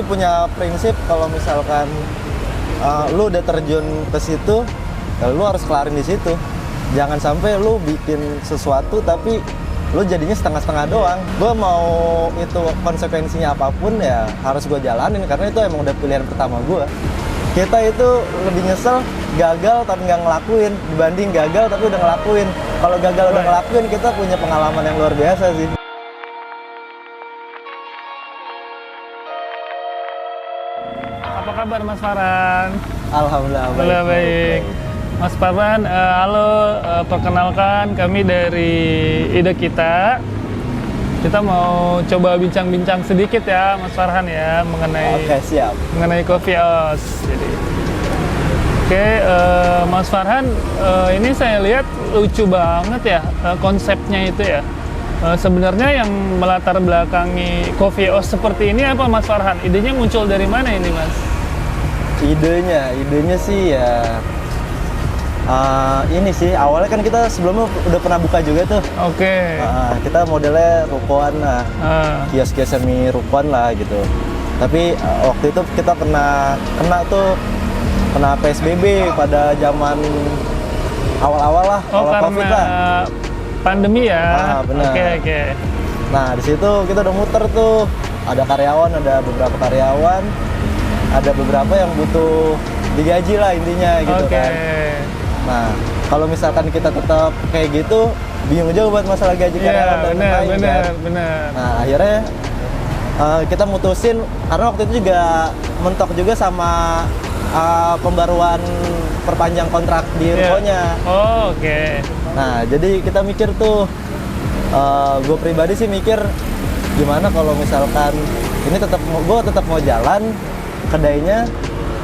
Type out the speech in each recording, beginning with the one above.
punya prinsip kalau misalkan lu udah terjun ke situ, ya lu harus kelarin di situ. Jangan sampai lu bikin sesuatu tapi lu jadinya setengah-setengah doang. Gue mau itu konsekuensinya apapun ya harus gue jalanin karena itu emang udah pilihan pertama gue. Kita itu lebih nyesel gagal tapi nggak ngelakuin dibanding gagal tapi udah ngelakuin. Kalau gagal udah ngelakuin, kita punya pengalaman yang luar biasa sih. Apa kabar Mas Farhan? Alhamdulillah baik. Mas Farhan, halo, perkenalkan kami dari Ide Kita. Kita mau coba bincang-bincang sedikit ya Mas Farhan ya mengenai Oke, siap. mengenai Coffee House. Jadi, Mas Farhan, ini saya lihat lucu banget ya konsepnya itu ya. Sebenarnya yang melatar belakangi Coffee House seperti ini apa Mas Farhan? Idenya muncul dari mana ini Mas? Idenya sih ya ini sih awalnya kan kita sebelumnya udah pernah buka juga tuh. Oke. Kita modelnya rukoan lah, kios-kios semi rukoan lah gitu. Tapi waktu itu kita pernah kena PSBB pada zaman awal-awal lah, awal COVID lah. Pandemi ya. Benar. Oke. Nah di situ kita udah muter tuh, ada beberapa karyawan, ada beberapa yang butuh digaji lah intinya gitu kan. Nah, kalau misalkan kita tetap kayak gitu, bingung juga buat masalah gaji karyawan dan lain-lain kan. Benar. Nah, akhirnya kita mutusin karena waktu itu juga mentok juga sama pembaruan perpanjang kontrak di rukonya. Oke. Nah, jadi kita mikir tuh, gue pribadi sih mikir gimana kalau misalkan ini gue tetap mau jalan kedainya,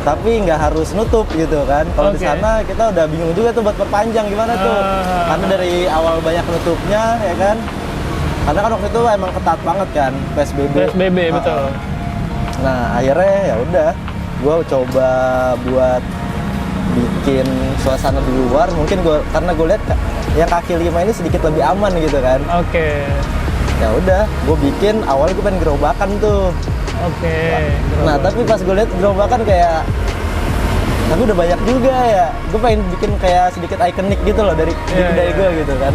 tapi nggak harus nutup gitu kan. Kalau di sana kita udah bingung juga tuh buat perpanjang gimana tuh. Karena dari awal banyak nutupnya ya kan. Karena kan waktu itu emang ketat banget kan PSBB. Betul. Nah, akhirnya ya udah gue coba buat bikin suasana di luar. Mungkin karena gue lihat yang kaki 5 ini sedikit lebih aman gitu kan. Oke. Ya udah, gue bikin awalnya gue pengen gerobakan tuh. Oke. Nah, tapi pas gue lihat gerobakan kayak tapi udah banyak juga ya. Gue pengen bikin kayak sedikit ikonik gitu loh dari kedai gue gitu kan.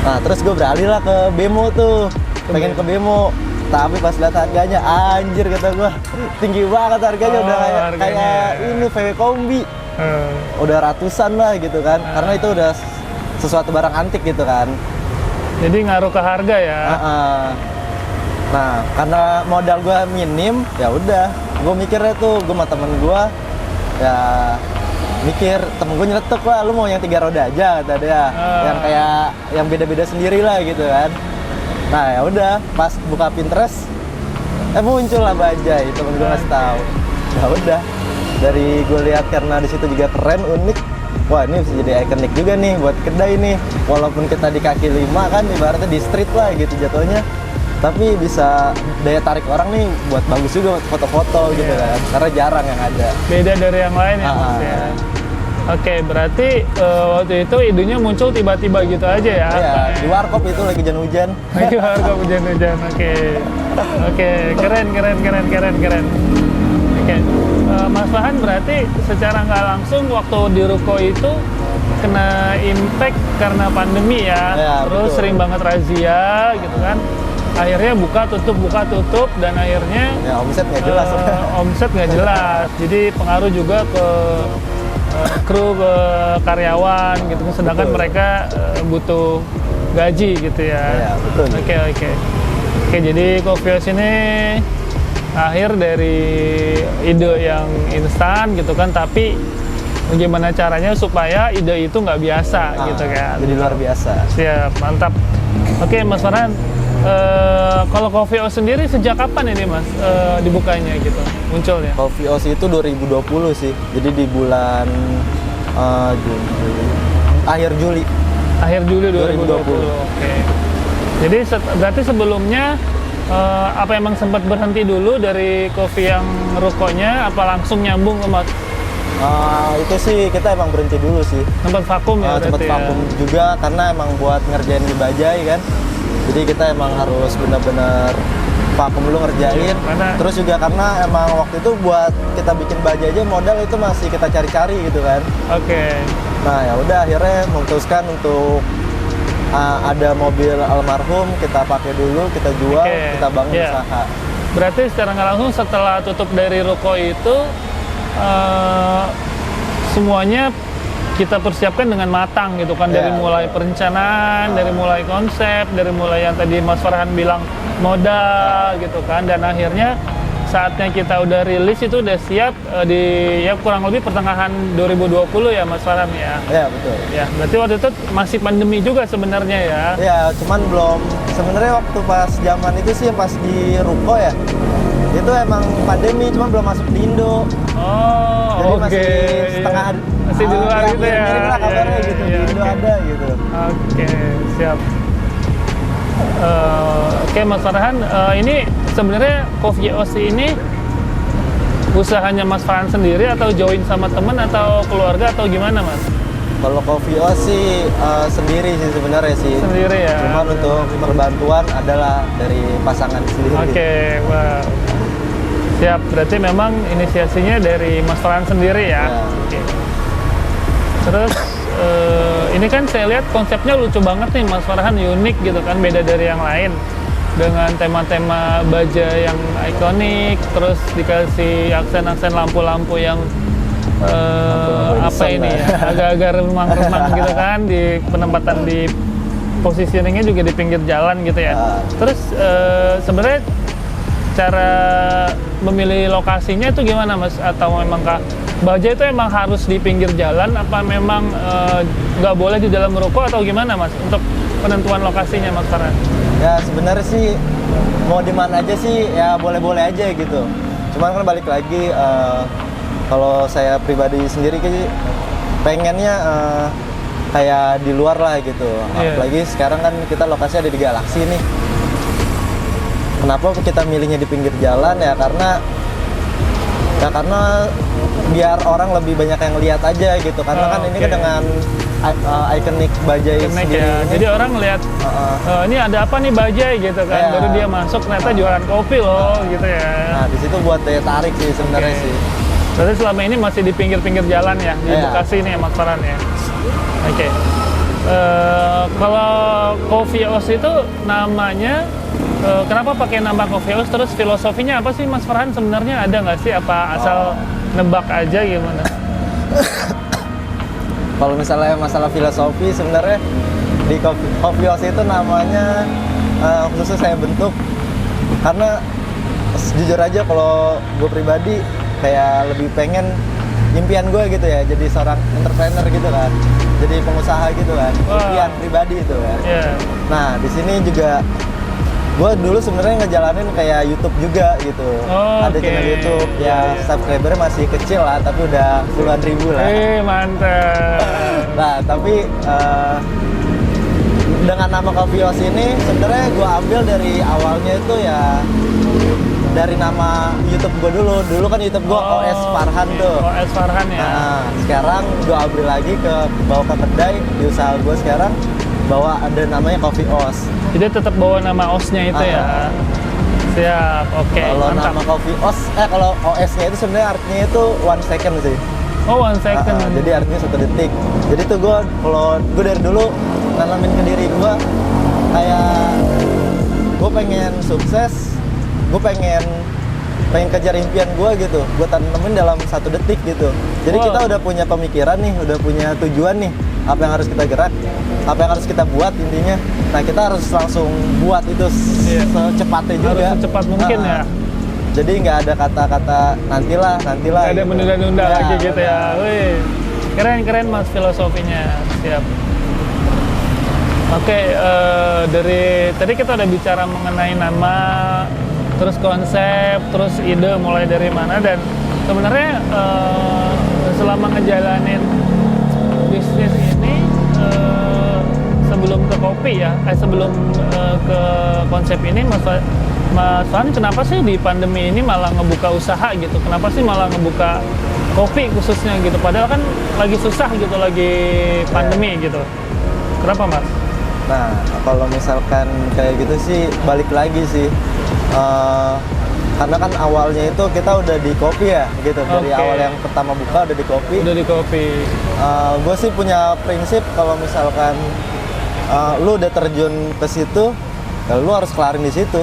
Nah, terus gue beralih lah ke Bemo tuh. Pengen ke Bemo. Tapi pas lihat harganya, anjir kata gue, tinggi banget harganya. Udah kayak ini VW Kombi. Udah ratusan lah gitu kan. Karena itu udah sesuatu barang antik gitu kan. Jadi ngaruh ke harga ya. Nah, karena modal gue minim, ya udah, gue mikirnya tuh, gue sama temen gue, ya mikir, temen gue nyeletuk lah, lu mau yang 3 roda aja kata dia, yang kayak yang beda-beda sendiri lah gitu kan. Nah ya udah, pas buka Pinterest, muncul lah Bajaj, temen gue ngasih tahu. Ya udah, dari gue lihat karena di situ juga keren, unik. Wah, ini bisa jadi ikonik juga nih buat kedai nih. Walaupun kita di kaki 5 kan, ibaratnya di street lah gitu jatuhnya. Tapi bisa daya tarik orang nih buat bagus juga buat foto-foto gitu kan. Karena jarang yang ada. Beda dari yang lain ya Mas ya. Oke, berarti waktu itu idenya muncul tiba-tiba gitu aja ya? Iya, di warkop itu lagi hujan-hujan. Di warkop hujan-hujan, oke. Keren. Oke, Mas Farhan berarti secara nggak langsung waktu di ruko itu kena impact karena pandemi ya? Terus betul. Sering banget razia gitu kan? Akhirnya buka tutup dan akhirnya ya omset nggak jelas. Omset nggak jelas, jadi pengaruh juga ke kru, ke karyawan gitu, sedangkan betul. Mereka butuh gaji gitu ya. Ya betul. Oke, jadi Coffee House ini akhir dari ide yang instan gitu kan, tapi bagaimana caranya supaya ide itu nggak biasa gitu kan. Jadi luar biasa. Siap, mantap. Oke, Mas Farhan. Kalau Coffee House sendiri sejak kapan ini Mas dibukanya gitu, munculnya? Coffee House itu 2020 sih, jadi di bulan akhir Juli 2020. Oke. Jadi berarti sebelumnya apa emang sempat berhenti dulu dari kopi yang rukonya, apa langsung nyambung ke Mas? Itu sih kita emang berhenti dulu sih. Sempat vakum ya? Sempat vakum juga karena emang buat ngerjain di Bajaj kan. Jadi kita emang harus benar-benar vakum dulu ngerjain. Terus juga karena emang waktu itu buat kita bikin baju aja modal itu masih kita cari-cari gitu kan. Nah ya udah akhirnya memutuskan untuk ada mobil almarhum kita pakai dulu, kita jual, kita bangun usaha. Berarti secara nggak langsung setelah tutup dari ruko itu semuanya kita persiapkan dengan matang gitu kan, dari mulai perencanaan, dari mulai konsep, dari mulai yang tadi Mas Farhan bilang modal gitu kan, dan akhirnya saatnya kita udah rilis itu udah siap di ya kurang lebih pertengahan 2020 ya Mas Farhan ya. Iya betul. Ya berarti waktu itu masih pandemi juga sebenarnya ya. Ya cuman belum, sebenarnya waktu pas zaman itu sih pas di ruko ya itu emang pandemi, cuma belum masuk di Indo. Jadi masih setengah, masih di luar gitu ya. Mirip lah kabarnya gitu, di Indo ada gitu. Siap. Oke Mas Farhan, ini sebenarnya Coffee Oz ini usahanya Mas Farhan sendiri atau join sama temen atau keluarga atau gimana Mas? Kalau Coffee Oz sih sendiri sih sebenarnya sih. Sendiri ya. Cuman untuk perbantuan adalah dari pasangan sendiri. Wah. Siap, berarti memang inisiasinya dari Mas Farhan sendiri ya. Terus ini kan saya lihat konsepnya lucu banget nih Mas Farhan, unik gitu kan, beda dari yang lain. Dengan tema-tema baja yang ikonik, terus dikasih aksen-aksen lampu-lampu yang apa ini ya, agak-agak remang-remang gitu kan, di penempatan di positioningnya juga di pinggir jalan gitu ya. Terus sebenarnya cara memilih lokasinya itu gimana Mas? Atau memang baja itu emang harus di pinggir jalan, apa memang nggak boleh di dalam ruko atau gimana Mas untuk penentuan lokasinya Mas Farhan? Ya sebenarnya sih mau di mana aja sih ya boleh-boleh aja gitu. Cuman kan balik lagi kalau saya pribadi sendiri pengennya kayak di luar lah gitu. Apalagi sekarang kan kita lokasinya ada di Galaxy nih. Kenapa kita milihnya di pinggir jalan ya karena biar orang lebih banyak yang lihat aja gitu, karena kan ini kan dengan ikonik bajai sendiri ya. Jadi orang lihat ini ada apa nih bajai gitu kan, baru dia masuk ternyata jualan kopi loh gitu ya. Nah di situ buat daya tarik sih sebenarnya sih. Berarti selama ini masih di pinggir-pinggir jalan ya, di Bekasi nih Mas Farhan ya. Kalau Coffee Oz itu namanya kenapa pakai nama Coffee Oz, terus filosofinya apa sih Mas Farhan sebenarnya, ada nggak sih, apa asal nebak aja gimana? Kalau misalnya masalah filosofi sebenarnya di Coffee Oz itu namanya khusus saya bentuk karena jujur aja kalau gue pribadi kayak lebih pengen impian gue gitu ya, jadi seorang entrepreneur gitu kan, jadi pengusaha gitu kan, impian pribadi itu kan. Nah di sini juga gue dulu sebenarnya ngejalanin kayak YouTube juga gitu. Ada channel YouTube ya, subscribernya masih kecil lah, tapi udah puluhan ribu lah. Mantap. Nah tapi dengan nama Coffee Oz ini sebenarnya gue ambil dari awalnya itu ya dari nama YouTube gue dulu kan YouTube gue OS Farhan tuh. OS Farhan ya. Nah sekarang gue ambil lagi bawa ke kedai di usaha gue sekarang, bawa ada namanya Coffee Oz. Jadi tetap bawa nama OS-nya itu ya. Siap, oke. Kalau nama Coffee Oz, kalau OS-nya itu sebenarnya artinya itu 1 second sih. 1 second. Jadi artinya 1 detik. Jadi tuh gue dari dulu nanamin ke diri gue kayak gue pengen sukses, gue pengen kejar impian gue gitu, gue tanemin dalam 1 detik gitu. Jadi kita udah punya pemikiran nih, udah punya tujuan nih, apa yang harus kita gerak, apa yang harus kita buat intinya. Nah kita harus langsung buat itu secepatnya juga. Harus secepat mungkin ya. Jadi nggak ada kata-kata nantilah. Nggak ada gitu. Menunda-nunda lagi gitu ya. Wih, keren Mas filosofinya. Siap. Oke, dari tadi kita udah bicara mengenai nama, terus konsep, terus ide mulai dari mana, dan sebenarnya selama ngejalanin bisnis ini sebelum ke kopi ya, sebelum ke konsep ini, Mas Farhan kenapa sih di pandemi ini malah ngebuka usaha gitu? Kenapa sih malah ngebuka kopi khususnya gitu? Padahal kan lagi susah gitu, lagi pandemi gitu. Kenapa Mas? Nah, kalau misalkan kayak gitu sih balik lagi sih. Karena kan awalnya itu kita udah di kopi ya gitu. Dari awal yang pertama buka udah di kopi. Udah di kopi. Gue sih punya prinsip kalau misalkan lu udah terjun ke situ, ya lu harus kelarin di situ.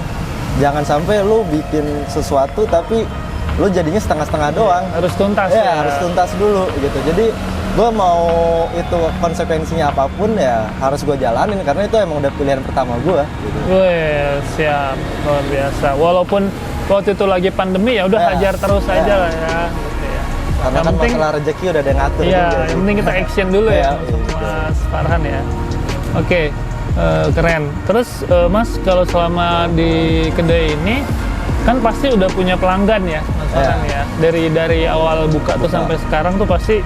Jangan sampai lu bikin sesuatu tapi lu jadinya setengah-setengah doang. Harus tuntas ya. Harus tuntas dulu gitu. Jadi gue mau itu konsekuensinya apapun ya harus gue jalanin karena itu emang udah pilihan pertama gue. Gitu. Wih, siap, luar biasa. Walaupun waktu itu lagi pandemi ya udah hajar terus aja lah ya. Karena yang kan penting, masalah rezeki udah ada yang ngatur. Iya, yang penting kita action dulu ya, Mas Farhan ya. Oke, keren. Terus Mas kalau selama di kedai ini kan pasti udah punya pelanggan ya, Mas Farhan ya. Dari awal buka tuh sampai sekarang tuh pasti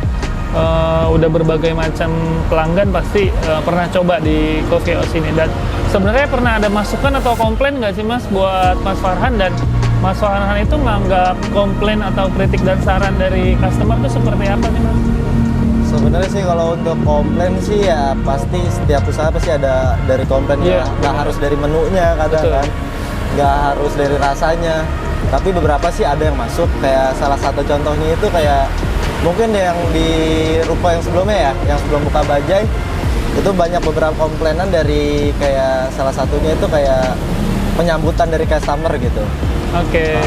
udah berbagai macam pelanggan pasti pernah coba di Coffee House ini. Dan sebenarnya pernah ada masukan atau komplain nggak sih Mas buat Mas Farhan, dan Mas Farhan itu nganggap komplain atau kritik dan saran dari customer itu seperti apa sih Mas? Sebenarnya sih kalau untuk komplain sih ya pasti setiap usaha pasti ada dari komplain ya. Nggak harus dari menunya kadang kan, nggak harus dari rasanya. Tapi beberapa sih ada yang masuk. Kayak salah satu contohnya itu kayak mungkin yang di ruko yang sebelumnya ya, yang sebelum buka Bajai itu banyak beberapa komplainan dari kayak salah satunya itu kayak penyambutan dari customer gitu. Oke.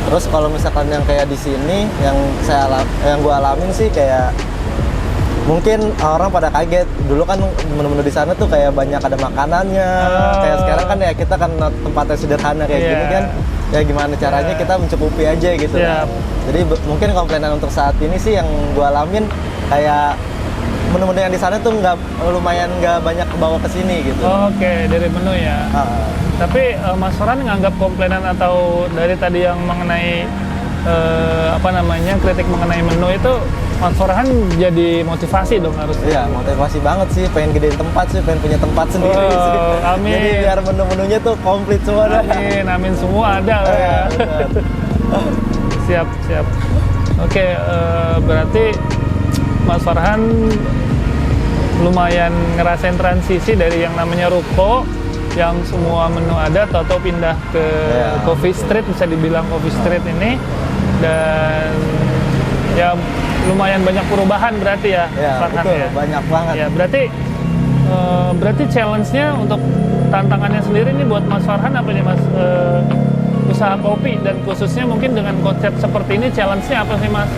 Terus kalau misalkan yang kayak di sini yang gue alamin sih kayak mungkin orang pada kaget. Dulu kan menu-menu di sana tuh kayak banyak ada makanannya. Kayak sekarang kan ya kita kan tempatnya sederhana kayak gini kan. Ya gimana caranya kita mencukupi aja gitu. Jadi mungkin komplainan untuk saat ini sih yang gue alamin kayak menu-menu yang di sana tuh lumayan nggak banyak kebawa ke sini gitu. Oke, dari menu ya. Tapi Mas Farhan nganggap komplainan atau dari tadi yang mengenai kritik mengenai menu itu Mas Farhan jadi motivasi dong harusnya. Iya, motivasi banget sih, pengen gedein tempat sih, pengen punya tempat sendiri sih. Amin. Jadi biar menu-menunya tuh komplit semua dah. Amin semua ada lah ya. Siap. Oke, berarti Mas Farhan lumayan ngerasain transisi dari yang namanya ruko yang semua menu ada, atau pindah ke coffee street, bisa dibilang coffee street ini, dan ya lumayan banyak perubahan berarti ya, Farhan betul, ya. Banyak banget. Ya, berarti challenge-nya untuk tantangannya sendiri nih buat Mas Farhan apa nih Mas? Usaha kopi dan khususnya mungkin dengan konsep seperti ini, challenge-nya apa sih Mas?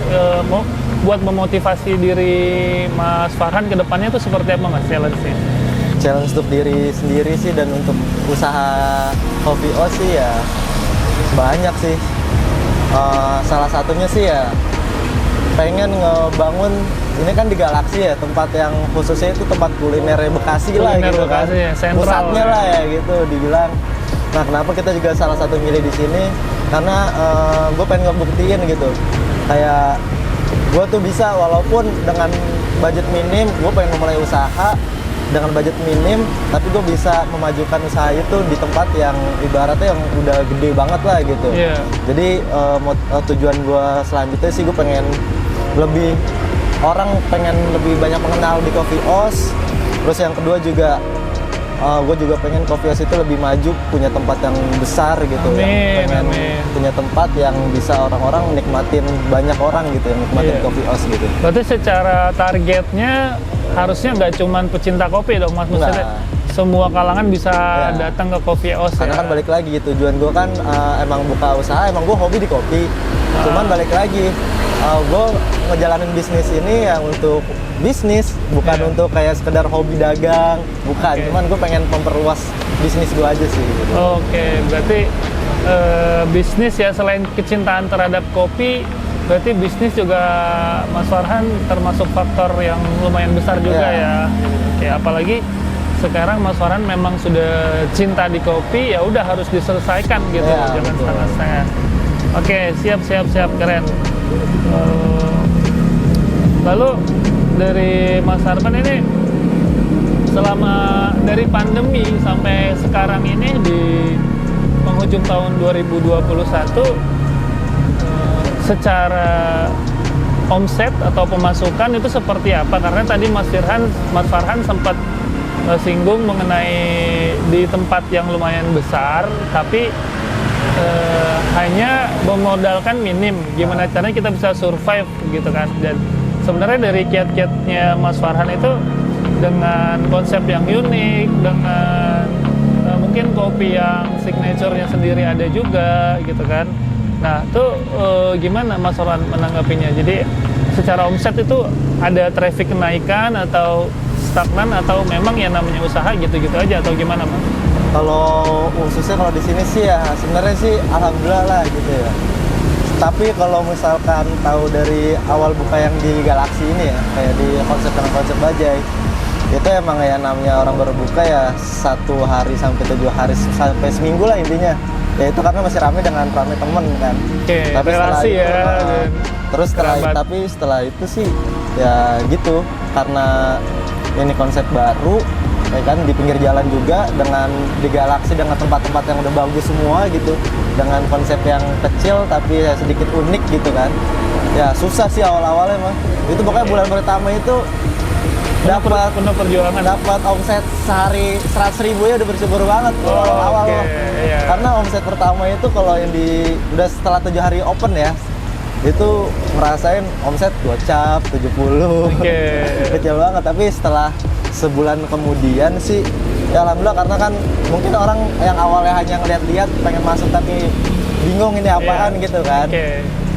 Buat memotivasi diri Mas Farhan ke depannya itu seperti apa Mas challenge-nya? Challenge untuk diri sendiri sih dan untuk usaha Coffee House sih ya banyak sih. Salah satunya sih ya pengen ngebangun ini kan di Galaxy ya, tempat yang khususnya itu tempat kuliner Bekasi lah gitu kan. Ya, pusatnya lah ya gitu dibilang. Nah, kenapa kita juga salah satu milih di sini? Karena gue pengen ngebuktiin gitu. Kayak gue tuh bisa walaupun dengan budget minim, gue pengen memulai usaha dengan budget minim, tapi gue bisa memajukan usaha itu di tempat yang ibaratnya yang udah gede banget lah gitu. Jadi tujuan gue selanjutnya sih gue pengen lebih banyak mengenal di Coffee House. Terus yang kedua juga gue juga pengen Coffee House itu lebih maju, punya tempat yang besar gitu. Pengen punya tempat yang bisa orang-orang nikmatin, banyak orang gitu yang nikmatin Coffee House gitu. Berarti secara targetnya harusnya nggak cuma pecinta kopi dong Mas, maksudnya semua kalangan bisa datang ke Coffee House. Karena kan balik lagi tujuan gue kan emang buka usaha, emang gue hobi di kopi. Cuman balik lagi gue ngejalanin bisnis ini ya untuk bisnis, bukan untuk kayak sekedar hobi dagang, bukan. Cuman gue pengen memperluas bisnis gue aja sih gitu. Berarti bisnis ya, selain kecintaan terhadap kopi, berarti bisnis juga Mas Farhan termasuk faktor yang lumayan besar juga ya. Apalagi sekarang Mas Farhan memang sudah cinta di kopi, ya udah harus diselesaikan gitu, jangan setengah-setengah. Siap, keren. Lalu dari Mas Farhan ini selama dari pandemi sampai sekarang ini di penghujung tahun 2021, secara omset atau pemasukan itu seperti apa? Karena tadi Mas Farhan sempat singgung mengenai di tempat yang lumayan besar, tapi hanya memodalkan minim. Gimana caranya kita bisa survive gitu kan. Dan sebenarnya dari kiat-kiatnya Mas Farhan itu dengan konsep yang unik, dengan mungkin kopi yang signature-nya sendiri ada juga gitu kan. Nah itu gimana Mas Farhan menanggapinya? Jadi secara omset itu ada traffic kenaikan atau stagnan, atau memang ya namanya usaha gitu-gitu aja, atau gimana Mas? Kalau khususnya kalau di sini sih ya sebenarnya sih alhamdulillah lah gitu ya. Tapi kalau misalkan tahu dari awal buka yang di Galaxy ini ya, kayak di konsep Bajai, itu emang ya namanya orang baru buka ya 1 hari sampai 7 hari sampai seminggu lah intinya. Ya itu karena masih ramai dengan ramai temen kan. Oke, tapi relasi ya. Terus setelah itu sih ya gitu, karena ini konsep baru ya kan, di pinggir jalan juga, dengan di Galaxy dengan tempat-tempat yang udah bagus semua gitu, dengan konsep yang kecil tapi ya sedikit unik gitu kan. Ya susah sih awal-awalnya mah. Itu pokoknya bulan pertama itu dapat perjuangan, dapat omset sehari 100.000 ya udah bersyukur banget awal-awal. Iya. Karena omset pertama itu kalau yang udah setelah 7 hari open ya, itu ngerasain omset gocap 70. Kecil banget, tapi setelah sebulan kemudian sih ya alhamdulillah, karena kan mungkin orang yang awalnya hanya ngeliat-liat pengen masuk tapi bingung ini apaan gitu kan.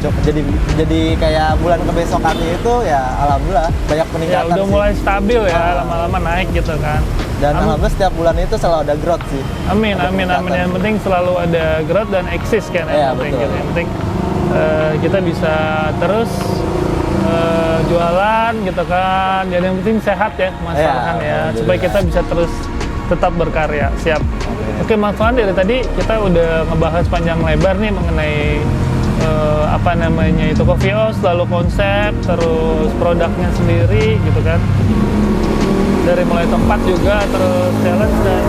Jadi kayak bulan kebesokannya itu ya alhamdulillah banyak peningkatan. Ya udah sih. mulai stabil ya, lama-lama naik gitu kan. Dan alhamdulillah setiap bulan itu selalu ada growth sih. Amin. Yang penting selalu ada growth dan eksis kan. Iya, Yang betul. penting kita bisa terus jualan gitu kan. Jadi yang penting sehat ya Mas Farhan ya, supaya kita bisa terus tetap berkarya. Siap. Oke Mas Farhan, dari tadi kita udah ngebahas panjang lebar nih mengenai apa namanya itu Coffee House, lalu konsep, terus produknya sendiri gitu kan. Dari mulai tempat juga, terus challenge, dan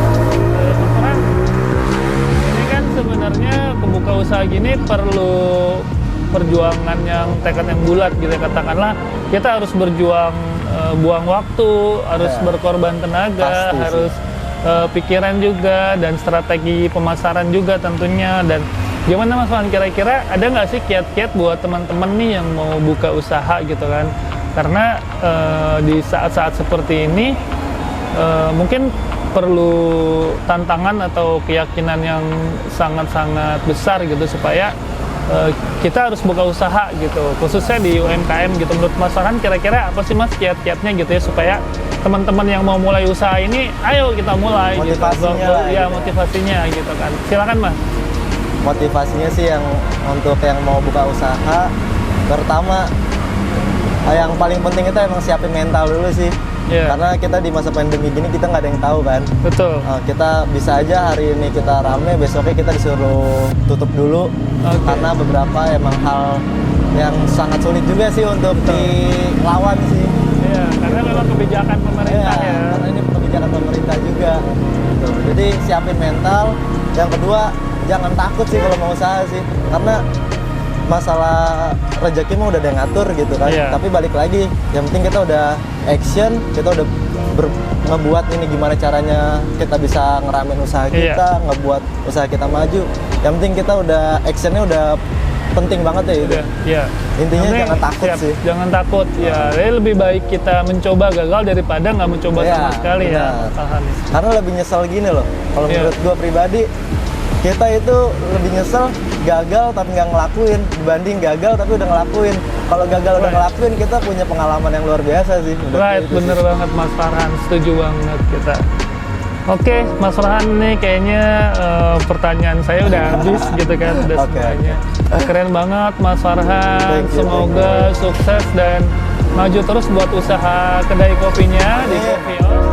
Mas Farhan, ini kan sebenarnya pembuka usaha gini perlu perjuangan yang tekad yang bulat gitu ya, katakanlah kita harus berjuang, buang waktu, harus berkorban tenaga, pasti harus pikiran juga, dan strategi pemasaran juga tentunya. Dan gimana Mas Farhan, kira-kira ada nggak sih kiat-kiat buat teman-teman nih yang mau buka usaha gitu kan? Karena di saat-saat seperti ini mungkin perlu tantangan atau keyakinan yang sangat-sangat besar gitu supaya kita harus buka usaha gitu, khususnya di UMKM gitu. Menurut Mas Farhan, kira-kira apa sih Mas kiat-kiatnya gitu ya supaya teman-teman yang mau mulai usaha ini, ayo kita mulai motivasinya gitu. lah, Ya gitu. motivasinya gitu kan. Silakan Mas. Motivasinya sih yang untuk yang mau buka usaha, pertama yang paling penting itu emang siapin mental dulu sih. Karena kita di masa pandemi gini kita nggak ada yang tahu kan. Betul. Kita bisa aja hari ini kita rame, besoknya kita disuruh tutup dulu. Karena beberapa emang hal yang sangat sulit juga sih untuk dilawan sih. Iya, karena memang kebijakan pemerintah ya. Karena ini kebijakan pemerintah juga. Tuh, jadi siapin mental. Yang kedua, jangan takut sih kalau mau usaha sih. Karena masalah rezeki mah udah ada yang ngatur gitu kan. Tapi balik lagi, yang penting kita udah action, kita udah ngebuat ini gimana caranya kita bisa ngeramein usaha kita, ngebuat usaha kita maju. Yang penting kita udah actionnya udah penting banget ya itu. Intinya jangan takut sih. Jangan takut. Ya, lebih baik kita mencoba gagal daripada nggak mencoba sama sekali ya. Karena lebih nyesel gini loh. Kalau menurut gua pribadi, kita itu lebih nyesel gagal tapi nggak ngelakuin dibanding gagal tapi udah ngelakuin. Kalau gagal udah ngelakuin, kita punya pengalaman yang luar biasa sih. Bener banget Mas Farhan, setuju banget kita. Oke, Mas Farhan nih kayaknya pertanyaan saya udah habis gitu kan, udah semuanya. Keren banget Mas Farhan, semoga sukses dan maju terus buat usaha kedai kopinya di Coffee House.